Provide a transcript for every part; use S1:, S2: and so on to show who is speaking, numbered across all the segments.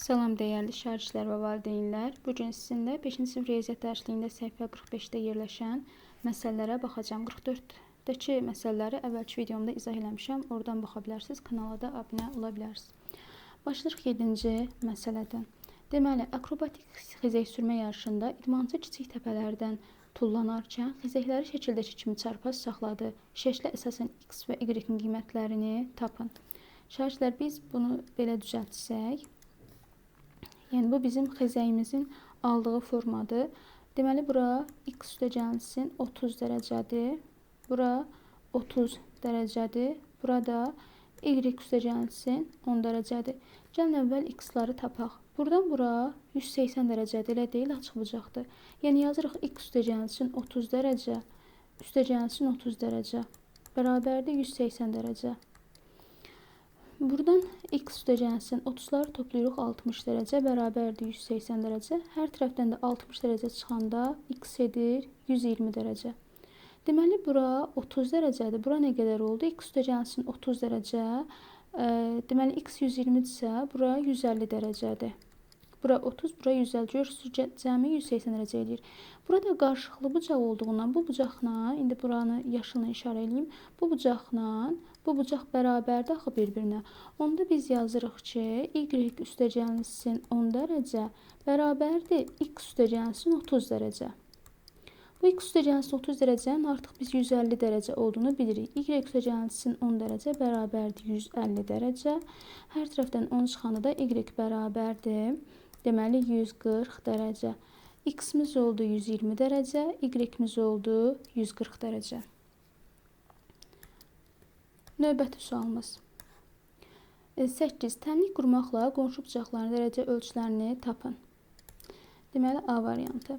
S1: Salam dəyərli şagirdlər və valideynlər. Bu gün sizinlə 5-ci sinif riyaziyyat dərsliyində səhifə 45-də yerləşən məsələlərə baxacağam. 44-dəki məsələləri əvvəlki videomda izah eləmişəm. Oradan baxa bilərsiniz. Kanala da abunə ola bilərsiniz. Başlayırıq 7-ci məsələdən. Deməli, akrobatik xizək sürmə yarışında idmançı kiçik təpələrdən tullanarkən xizəkləri şəkildəki kimi çarpaz saxladı. Şəklə əsasən x və y-in qiymətlərini tapın. Şagirdlər, biz bunu belə düzəltsək, yəni bu bizim xizəyimizin aldığı formadır. Deməli, bura x üstəgəlsin 30 dərəcədir. Bura 30 dərəcədir. Burada y üstəgəlsin 10 dərəcədir. Gəlin əvvəl x-ları tapaq. Buradan bura 180 dərəcədir, elə deyil, açıq-bucaqdır. Yəni yazırıq x üstəgəlsin 30 dərəcə, üstəgəlsin 30 dərəcə, bərabərdir 180 dərəcə. Buradan x üstəgəlsin 30'ları toplayırıq 60 dərəcə, bərabərdir 180 dərəcə. Hər tərəfdən də 60 dərəcə çıxanda x edir 120 dərəcə. Deməli, bura 30 dərəcədir. Bura nə qədər oldu? X üstəgəlsin 30 dərəcə. Deməli, x 120-dirsə, bura 150 dərəcədir. Bura 30, bura 150. Görürsünüz, cəmi 180 dərəcə edir. Burada qarşılıqlı bucaq olduğundan bu bucaqla, indi buranı yaşılla işarə edeyim, bu bucaqla bu bucaq bərabərdir axı bir-birinə. Onda biz yazırıq ki, y üstəgəlsin 10 dərəcə bərabərdir x üstəgəlsin 30 dərəcə. Bu x üstəgəlsin 30 dərəcənin artıq biz 150 dərəcə olduğunu bilirik. Y üstəgəlsin 10 dərəcə bərabərdir 150 dərəcə. Hər tərəfdən 10 çıxanda da y bərabərdir. Deməli, 140 dərəcə. X-imiz oldu 120 dərəcə, y-imiz oldu 140 dərəcə. Növbəti sualımız. 8. Tənlik qurmaqla qonşu bucaqların dərəcə ölçülərini tapın. Deməli, A variantı.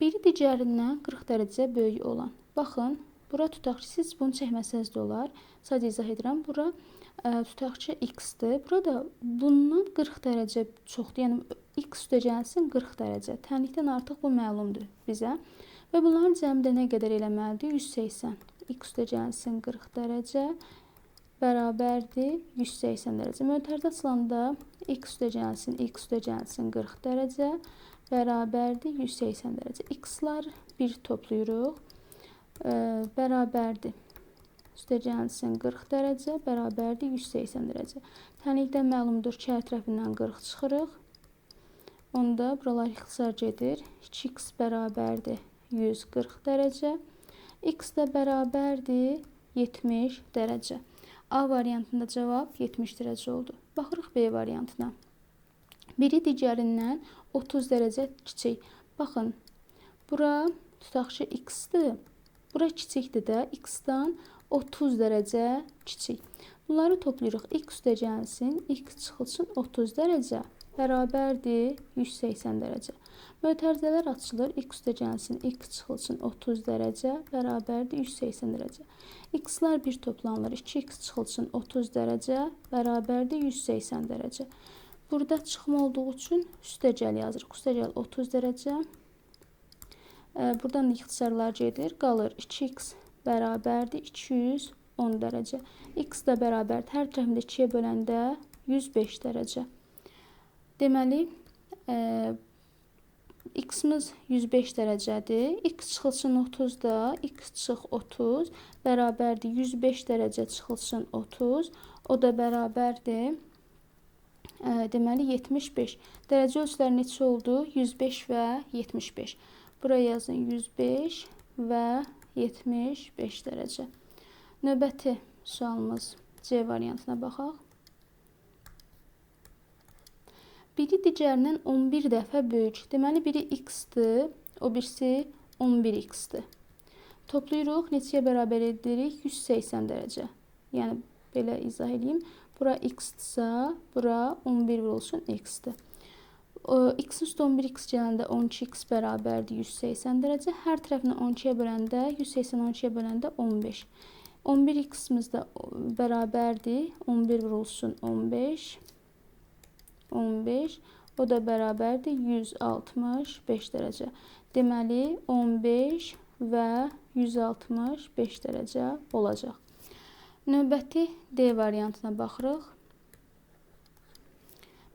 S1: Biri digərindən 40 dərəcə böyük olan. Baxın, bura tutaq ki, siz bunu çəkməsəz də olar. Sadəcə izah edirəm. Bura tutaq ki, x-dir. Burada bundan 40 dərəcə çoxdur. Yəni, x üstəgəlsin 40 dərəcə. Tənlikdən artıq bu məlumdur bizə. Və bunların cəmi də nə qədər eləməlidir? 180. X üstəgəlsin 40 dərəcə bərabərdir 180 dərəcə. Mötərizə açılanda x üstəgəlsin 40 dərəcə bərabərdir 180 dərəcə. X-lar bir toplayırıq. Bərabərdir. Üstəgəlsin 40 dərəcə bərabərdir 180 dərəcə. Tənlikdən məlumdur ki, hər tərəfindən 40 çıxırıq. Onda buralar ixtisar gedir. 2x bərabərdir 140 dərəcə. X də bərabərdir 70 dərəcə. A variantında cavab 70 dərəcə oldu. Baxırıq B variantına. Biri digərindən 30 dərəcə kiçik. Baxın, bura tutaq ki, x-dir. Bura kiçikdir də, x-dan 30 dərəcə kiçik. Bunları toplayırıq. X üstəgəlsin, x çıxılsın 30 dərəcə bərabərdir 180 dərəcə. Mötərizələr açılır. X üstəgəlsin, x çıxılsın 30 dərəcə bərabərdir 180 dərəcə. X-lar bir toplanılır. 2x çıxılsın 30 dərəcə bərabərdir 180 dərəcə. Burada çıxma olduğu üçün üstəgəl yazırıq. Üstəgəl 30 dərəcə. Buradan ixtisarlar gedir. Qalır 2x bərabərdir 210 dərəcə. X də bərabərdir. Hər tərəfində 2-yə böləndə 105 dərəcə. Deməli, x-imiz 105 dərəcədir. X çıxılsın 30 da, x çıx 30 bərabərdir 105 dərəcə çıxılsın 30. O da bərabərdir. Deməli, 75. Dərəcə ölçüləri neçə oldu? 105 və 75. Buraya yazın 105 və 75 dərəcə. Növbəti sualımız C variantına baxaq. Biri digərindən 11 dəfə böyük. Deməli, biri x-dir, o birisi 11x-dir. Toplayırıq, neçəyə bərabər edirik? 180 dərəcə. Yəni, belə izah edeyim. Bura x-dirsə, bura 11 olsun x-dir. X-in üstə 11x gələndə 12x bərabərdir 180 dərəcə. Hər tərəfinə 12-yə böləndə, 180 12-yə böləndə 15. 11x-imiz də bərabərdir. 11 olsun 15. 15. O da bərabərdir 165 dərəcə. Deməli, 15 və 165 dərəcə olacaq. Növbəti D variantına baxırıq.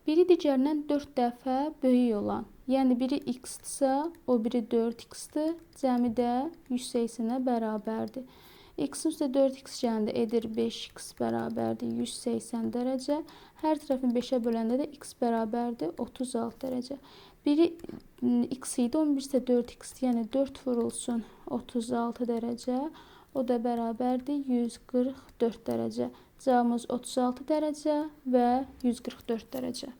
S1: biri digərindən 4 dəfə böyük olan, yəni biri x-dırsa, o biri 4x-dir, cəmi də 180-ə bərabərdir. X-in üstə 4x gələndə edir 5x bərabərdir 180 dərəcə. Hər tərəfini 5-ə böləndə də x bərabərdir 36 dərəcə. Biri x idi, 11 isə 4x, yəni 4 vurulsun 36 dərəcə. O da bərabərdir 144 dərəcə. Cavabımız 36 dərəcə və 144 dərəcə.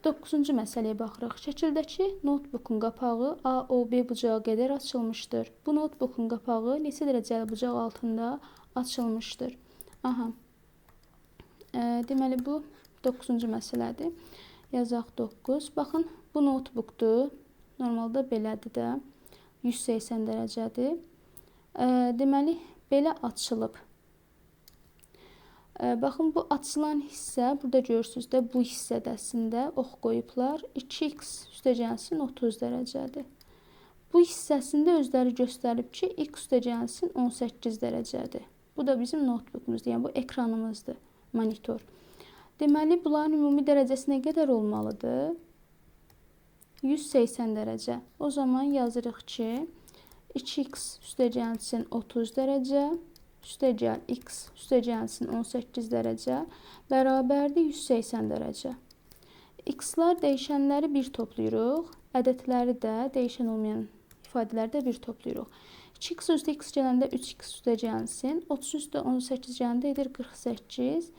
S1: 9-cu məsələyə baxırıq. Şəkildəki notebookun qapağı AOB bucağı qədər açılmışdır. Bu notebookun qapağı neçə dərəcəli bucaq altında açılmışdır? Aha. Deməli, bu 9-cu məsələdir. Yazaq 9. Baxın, bu notebookdur. Normalda belədir də. 180 dərəcədir. Deməli, belə açılıb. Baxın, bu açılan hissə, burada görürsünüz də bu hissədəsində ox qoyublar. 2x üstəgəlsin 30 dərəcədir. Bu hissəsində özləri göstərib ki, x üstəgəlsin 18 dərəcədir. Bu da bizim notebook'umuzdur, yəni bu ekranımızdır, monitor. Deməli, bunların ümumi dərəcəsi nə qədər olmalıdır? 180 dərəcə. O zaman yazırıq ki, 2x üstəgəlsin 30 dərəcə. Üstəgəl x üstəgəlsin 18 dərəcə bərabərdir 180 dərəcə. X-lar dəyişənləri bir toplayırıq. Ədədləri də dəyişən olmayan ifadələri də bir toplayırıq. 2x üstə x gələndə 3x üstəgəlsin. 30 üstə 18 gələndə edir 48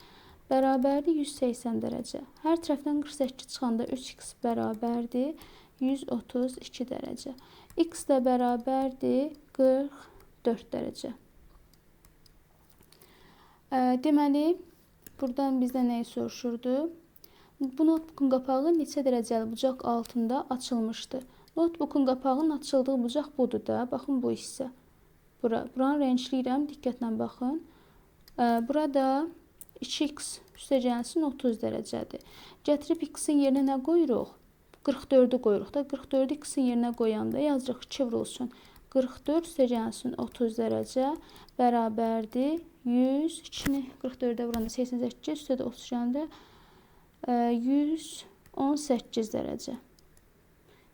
S1: bərabərdir 180 dərəcə. Hər tərəfdən 48 çıxanda 3x bərabərdir 132 dərəcə. X də bərabərdir 44 dərəcə. Deməli, buradan bizdən nəyi soruşurdu? Bu notebookun qapağı neçə dərəcəli bucaq altında açılmışdır? Notebookun qapağının açıldığı bucaq budur da. Baxın, bu hissə. Buranı rengləyirəm, diqqətlə baxın. Burada 2x üstəgəlsin 30 dərəcədir. Gətirib x-in yerinə nə qoyuruq? 44-ü qoyuruq da. 44-ü x-in yerinə qoyanda yazırıq 2 vurulsun. 44 üstəgəlsin 30 dərəcə bərabərdir 100. 2-ni 44-ə vuranda 88, üstə də 30 gələndə 118 dərəcə.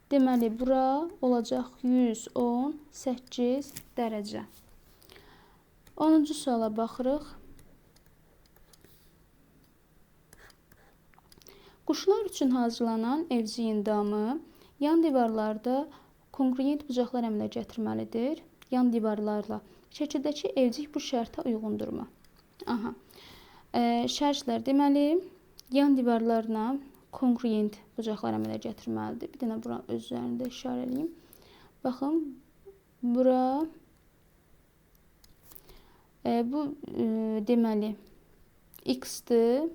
S1: Deməli, bura olacaq 118 dərəcə. 10-cu suala baxırıq. Quşlar üçün hazırlanan evciyin damı yan divarlarda konqruent bucaqlar əmələ gətirməlidir. Yan divarlarla. Şəkildəki evcik bu şərtə uyğundurmu? Aha. Şərtlər, deməli, yan divarlarla konqruent bucaqlar əmələ gətirməlidir. Bir dənə bura öz üzərində işarə edeyim. Baxın, bura bu deməli x-dir.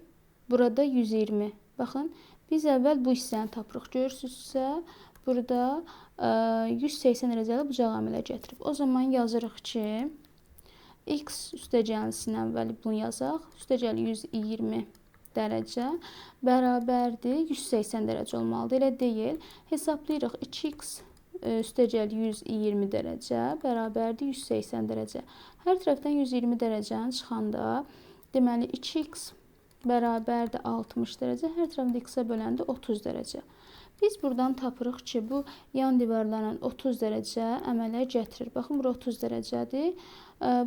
S1: Burada 120. Baxın, biz əvvəl bu hissəni tapırıq. Görürsünüzsə, burada 180 dərəcəli bucaq əmələ gətirib. O zaman yazırıq ki, x üstəgəlsin əvvəl bunu yazaq. Üstəgəl 120 dərəcə bərabərdir 180 dərəcə olmalıdır. Elə deyil. Hesablayırıq 2x üstəgəl 120 dərəcə bərabərdir 180 dərəcə. Hər tərəfdən 120 dərəcəni çıxanda deməli 2x bərabərdir 60 dərəcə. Hər tərəfdə x-ə böləndə 30 dərəcə. Biz buradan tapırıq ki, bu yan divarlarla 30 dərəcə əmələ gətirir. Baxın, bura 30 dərəcədir.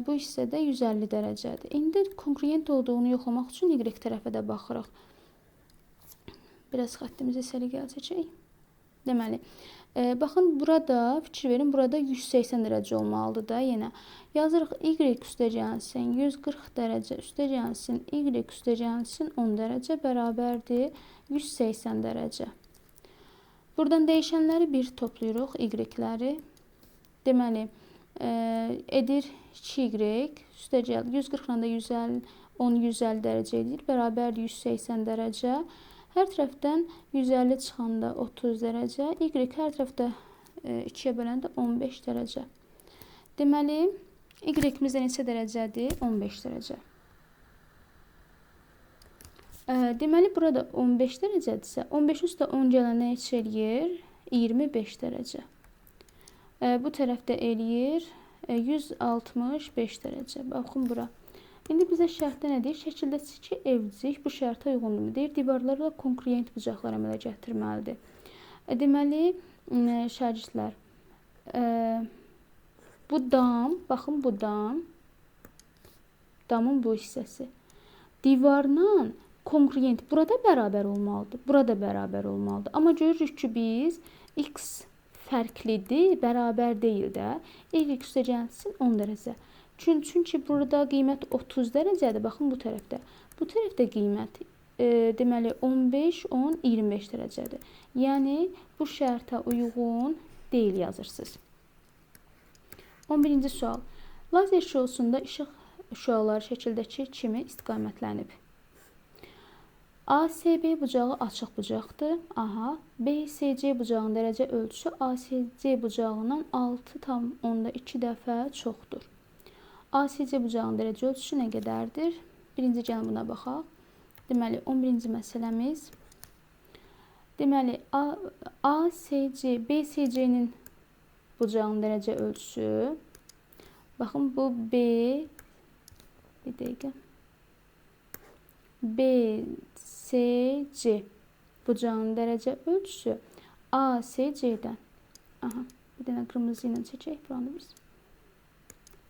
S1: Bu hissədə 150 dərəcədir. İndi konqruent olduğunu yoxlamaq üçün y tərəfə də baxırıq. Biraz xəttimizi səliqəli çəkək. Deməli, baxın, burada fikir verin, burada 180 dərəcə olmalıdır da yenə. Yazırıq y üstəgəlsin 140 dərəcə üstəgəlsin y üstəgəlsin 10 dərəcə bərabərdir 180 dərəcə. Buradan dəyişənləri bir toplayırıq, y-ləri. Deməli, edir 2y üstəgəl 140 ilə 150 dərəcə edir. Bərabərdir 180 dərəcə. Hər tərəfdən 150 çıxanda 30 dərəcə. Y hər tərəfdə 2-yə böləndə 15 dərəcə. Deməli, y-imizdə neçə dərəcədir? 15 dərəcə. Deməli, burada 15 dərəcədirsə, 15 üstə 10 gələnə neçə eləyir? 25 dərəcə. Bu tərəfdə eləyir 165 dərəcə. Baxın, bura İndi bizə şərtdə nə deyir? Şəkildəki evcik bu şərtə uyğundurmu? Deyir, divarlarla konkurent bucaqlar əmələ gətirməlidir. Deməli, şagirdlər, bu dam, baxın bu dam, damın bu hissəsi. Divarla konkurent burada bərabər olmalıdır, burada bərabər olmalıdır. Amma görürük ki, biz x fərqlidir, bərabər deyil də. Y üstəgəlsin 10 dərəcə. Çünki burada qiymət 30 dərəcədir. Baxın bu tərəfdə. Bu tərəfdə qiymət deməli 15, 10, 25 dərəcədir. Yəni bu şərtə uyğun deyil yazırsınız. 11-ci sual. Lazer şousunda işıq şüaları şəkildəki kimi istiqamətlənib. ASB bucağı açıq bucaqdır. Aha. BSC bucağının dərəcə ölçüsü ASC bucağından 6,2 dəfə çoxdur. ASC bucağının dərəcə ölçüsü nə qədərdir? Birinci gəlin buna baxaq. Deməli, 11-ci məsələmiz. Deməli, ASC, BSC-nin bucağının dərəcə ölçüsü. Baxın, bu B, bir dəqiqə. BSC bucağının dərəcə ölçüsü ASC-dən. Aha, bir dənə qırmızı ilə çəkək buranı biz.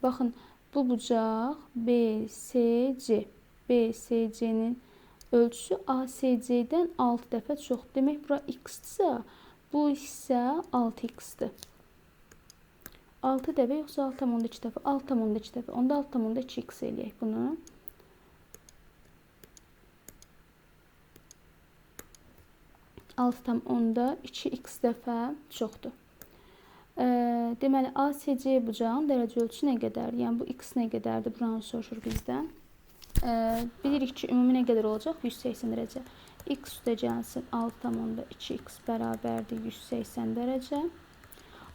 S1: Baxın, bu bucaq BSC. BSC-nin ölçüsü ASC-dən 6 dəfə çox. Demək, bura x-dirsə, bu isə 6x-dir. 6 dəfə yoxsa 6,2 dəfə? 6,2 dəfə. Onda 6,2x eləyək bunu. 6,2x dəfə çoxdur. Deməli, ASC bucağın dərəcə ölçüsü nə qədərdir? Yəni, bu x nə qədərdir? Buranı soruşur bizdən. Bilirik ki, ümumi nə qədər olacaq? 180 dərəcə. X üstəgəlsin 6,2x bərabərdir 180 dərəcə.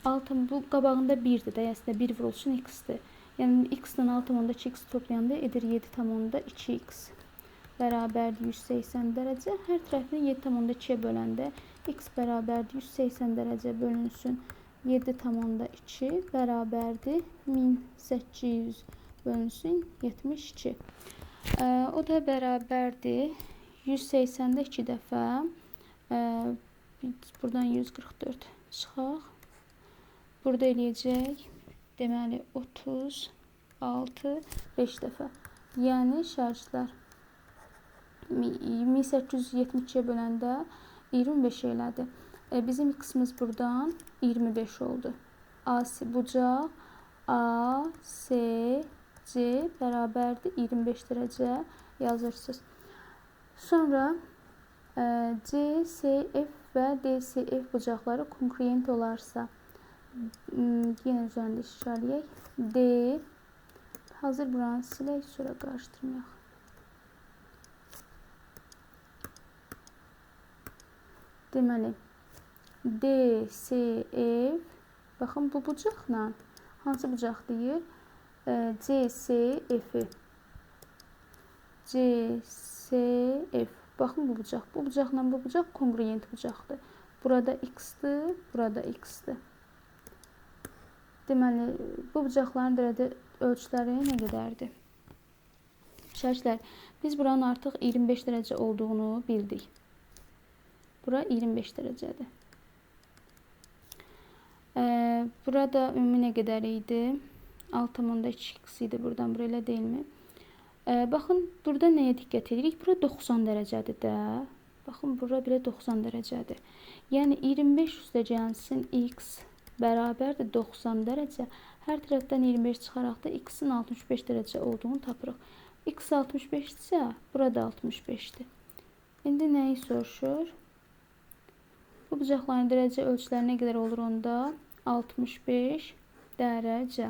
S1: Bu qabağında 1-dir də, əslində 1 vurulsun x-dir. Yəni, x-dən 6,2x toplayanda edir 7,2x. Bərabərdir 180 dərəcə. Hər tərəfini 7,2-yə böləndə x bərabərdir 180 dərəcə bölünsün 7,2 bərabərdir 1800 bölünsün 72. O da bərabərdir 180-də 2 dəfə. Buradan 144 çıxaq. Burada eləyəcək. Deməli, 36, 5 dəfə. Yəni, şagirdlər 1872-yə böləndə 25 elədi. Bizim x-imiz buradan 25 oldu. Bucaq ASC bərabərdir 25 dərəcə yazırsınız. Sonra CSF və DSF bucaqları konkurent olarsa, yenə üzərində işarələyək. D, hazır buranı silək, sonra qarışdırmayaq. Deməli, DSF, baxın bu bucaqla, hansı bucaq deyir? CSF-i. CSF, baxın bu bucaq. Bu bucaqla bu bucaq konkurent bucaqdır. Burada x-dir, burada x-dir. Deməli, bu bucaqların dərəcə ölçüləri nə qədərdir? Şagirdlər, biz buranın artıq 25 dərəcə olduğunu bildik. Bura 25 dərəcədir. Burada ümumi nə qədər idi? 6,2x idi buradan, bura elə deyilmi? Baxın, burada nəyə diqqət edirik? Bura 90 dərəcədir də. Baxın, bura belə 90 dərəcədir. Yəni, 25 üstəgəlsin x bərabərdir 90 dərəcə. Hər tərəfdən 25 çıxaraq da x-in 65 dərəcə olduğunu tapırıq. X 65-dirsə, burada 65-dir. İndi nəyi soruşur? Bu bucaqların dərəcə ölçüləri nə qədər olur onda? 65 dərəcə.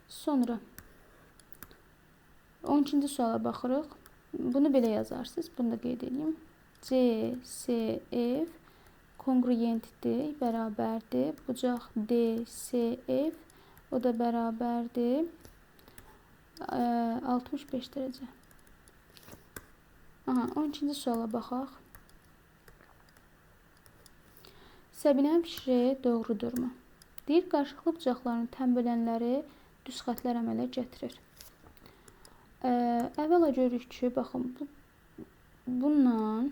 S1: Sonra 12-ci suala baxırıq. Bunu belə yazarsınız. Bunu da qeyd edeyim. CSF kongruyentdir, bərabərdir. Bucaq DSF, o da bərabərdir 65 dərəcə. 12-ci suala baxaq. Səbinənin fikri doğrudurmu? Deyir, qarşılıqlı bucaqların tənbölənləri düz xətlər əmələ gətirir. Əvvəla görürük ki, baxın, bununla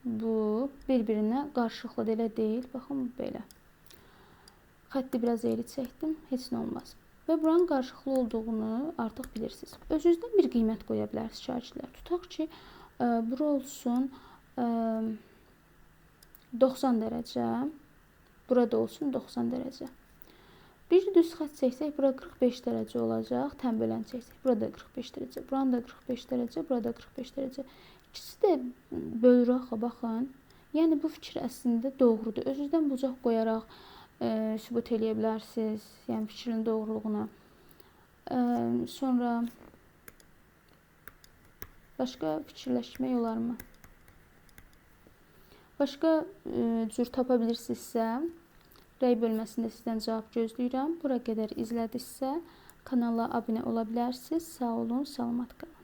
S1: bu bir-birinə qarşılıqlı elə deyil. Baxın, belə. Xətti biraz eğri çəkdim, heç nə olmaz. Və buranın qarşılıqlı olduğunu artıq bilirsiniz. Özünüzdən bir qiymət qoya bilərsiniz şagirdlər. Tutaq ki, bura olsun 90 dərəcə, burada olsun 90 dərəcə. Bir düz xətt çəksək, bura 45 dərəcə olacaq. Tənbələn çəksək, burada 45 dərəcə, buranın da 45 dərəcə, burada 45 dərəcə. İkisi də bölür axı, baxın. Yəni, bu fikir əslində doğrudur. Özünüzdən bucaq qoyaraq sübut eləyə bilərsiniz, yəni fikrin doğruluğuna. Sonra başqa fikirləşmək olarmı? Başqa cür tapa bilirsinizsə, rəy bölməsində sizdən cavab gözləyirəm. Bura qədər izlədinizsə, kanala abunə ola bilərsiniz. Sağ olun, salamat qalın.